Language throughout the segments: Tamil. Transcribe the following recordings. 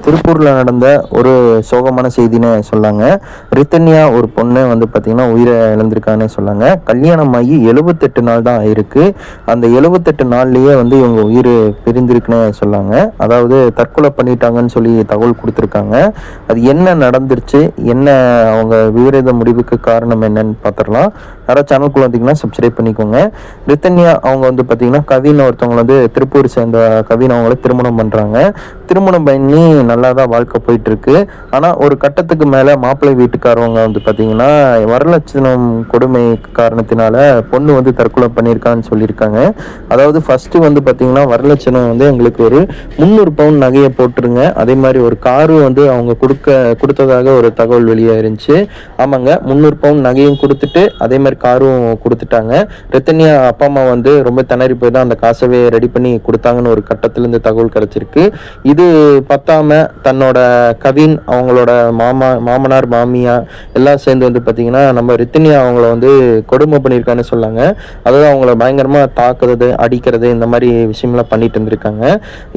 திருப்பூரில் நடந்த ஒரு சோகமான செய்தின்னு சொல்லாங்க. ரித்தன்யா ஒரு பொண்ணு வந்து பார்த்திங்கன்னா உயிரை இழந்திருக்கான்னு சொல்லாங்க. கல்யாணமாகி 78 நாள் தான் ஆயிருக்கு. அந்த 78 நாள்லேயே வந்து இவங்க உயிர் பிரிந்திருக்குன்னு சொல்லாங்க. அதாவது தற்கொலை பண்ணிட்டாங்கன்னு சொல்லி தகவல் கொடுத்துருக்காங்க. அது என்ன நடந்துருச்சு, என்ன அவங்க விபரீத முடிவுக்கு காரணம் என்னன்னு பார்த்துடலாம். யாராவது சேனலுக்குள்ள வந்தீங்கன்னா சப்ஸ்கிரைப் பண்ணிக்கோங்க. ரித்தன்யா அவங்க வந்து பார்த்திங்கன்னா கவின் ஒருத்தவங்க வந்து திருப்பூர் சேர்ந்த கவின் அவங்கள திருமணம் பண்ணுறாங்க. திருமணம் பண்ணி நல்லா தான் வாழ்க்கை போயிட்டுருக்கு. ஆனால் ஒரு கட்டத்துக்கு மேலே மாப்பிள்ளை வீட்டுக்காரவங்க வந்து பார்த்திங்கன்னா வரலட்சணம் கொடுமை காரணத்தினால பொண்ணு வந்து தற்கொலை பண்ணியிருக்கான்னு சொல்லியிருக்காங்க. அதாவது ஃபஸ்ட்டு வந்து பார்த்திங்கன்னா வரலட்சணம் வந்து எங்களுக்கு ஒரு 300 பவுன் நகையை போட்டுருங்க, அதே மாதிரி ஒரு காரு வந்து அவங்க கொடுத்ததாக ஒரு தகவல் வெளியே இருந்துச்சு. ஆமாங்க, 300 பவுன் நகையும் கொடுத்துட்டு அதே மாதிரி காரும் கொடுத்துட்டாங்க. ரித்தன்யா அப்பா அம்மா வந்து ரொம்ப திணறி போய் தான் அந்த காசவே ரெடி பண்ணி கொடுத்தாங்கன்னு ஒரு கட்டத்தில் இந்த தகவல் கிடச்சிருக்கு. இது பத்தாம தன்னோட கவின் அவங்களோட மாமனார் மாமியா எல்லாம் சேர்ந்து வந்து பார்த்தீங்கன்னா நம்ம ரித்தன்யா அவங்கள வந்து கொடுமை பண்ணியிருக்கான்னு சொல்லாங்க. அதாவது அவங்கள பயங்கரமாக தாக்குறது, அடிக்கிறது, இந்த மாதிரி விஷயம்லாம் பண்ணிட்டு இருந்திருக்காங்க.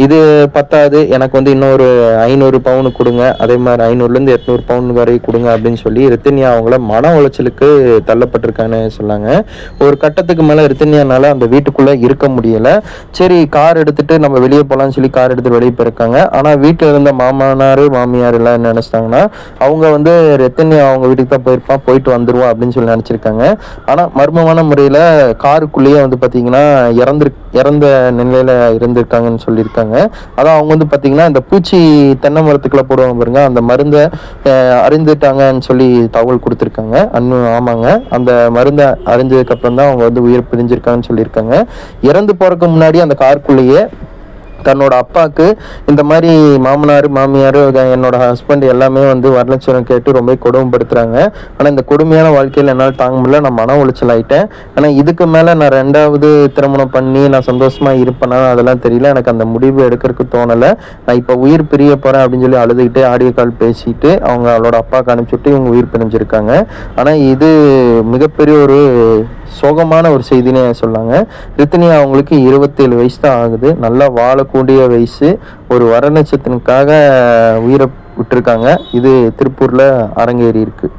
இது பத்தாது, எனக்கு வந்து இன்னொரு 500 பவுன் கொடுங்க, அதே மாதிரி 500லேருந்து 800 பவுன் வரை கொடுங்க அப்படின்னு சொல்லி ரித்தன்யா அவங்கள மன உளைச்சலுக்கு தள்ளப்பட்டிருக்கான்னு சொன்னாங்க. ஒரு கட்டத்துக்கு மேலே ரித்தன்யானால அந்த வீட்டுக்குள்ளே இருக்க முடியலை. சரி, கார் எடுத்துட்டு நம்ம வெளியே போகலான்னு சொல்லி கார் எடுத்துட்டு வெளியே போயிருக்காங்க. ஆனால் வீட்டில் இருந்த மாமனார் மாமியார் எல்லாம் என்ன நினச்சிட்டாங்கன்னா அவங்க வந்து ரித்தன்யா அவங்க வீட்டுக்கு தான் போயிட்டு வந்துருவோம் அப்படின்னு சொல்லி நினச்சிருக்காங்க. ஆனால் மர்மமான முறையில் காருக்குள்ளேயே வந்து பார்த்தீங்கன்னா இறந்த நிலையில் இருந்திருக்காங்கன்னு சொல்லியிருக்காங்க. அதான் அவங்க வந்து பார்த்தீங்கன்னா இந்த பூச்சி தென்னை மரத்துக்குள்ள போடுவாங்க பாருங்க, அந்த மருந்தை அறிந்துட்டாங்கன்னு சொல்லி தகவல் கொடுத்துருக்காங்க. ஆமாங்க, அந்த மருந்தை அறிஞ்சதுக்கப்புறம் தான் அவங்க வந்து உயிர் பிரிஞ்சிருக்காங்கன்னு சொல்லியிருக்காங்க. இறந்து போகிறதுக்கு முன்னாடி அந்த காருக்குள்ளேயே தன்னோட அப்பாவுக்கு இந்த மாதிரி மாமனார் மாமியார் என்னோட ஹஸ்பண்ட் எல்லாமே வந்து வரலட்சணம் கேட்டு ரொம்ப கொடுமைப்படுத்துகிறாங்க. ஆனால் இந்த கொடுமையான வாழ்க்கையில் என்னால் தாங்க முடியல, நான் மன உளைச்சல் ஆகிட்டேன். ஆனால் இதுக்கு மேலே நான் 2வது திருமணம் பண்ணி நான் சந்தோஷமாக இருப்பேனா அதெல்லாம் தெரியல, எனக்கு அந்த முடிவு எடுக்கிறதுக்கு தோணலை. நான் இப்போ உயிர் பிரிய போகிறேன் அப்படின்னு சொல்லி அழுதுகிட்டே ஆடியோ கால் பேசிட்டு அவங்க அவளோட அப்பாவுக்கு அனுப்பிச்சுட்டு இவங்க உயிர் பிரிஞ்சிருக்காங்க. ஆனால் இது மிகப்பெரிய ஒரு சோகமான ஒரு செய்தினே சொல்லாங்க. ரித்தன்யா அவங்களுக்கு 27 வயசு தான் ஆகுது. நல்லா வாழக்கூடிய வயசு. ஒரு வரலட்சத்தினுக்காக உயிரை விட்டுருக்காங்க. இது திருப்பூரில் அரங்கேறி இருக்கு.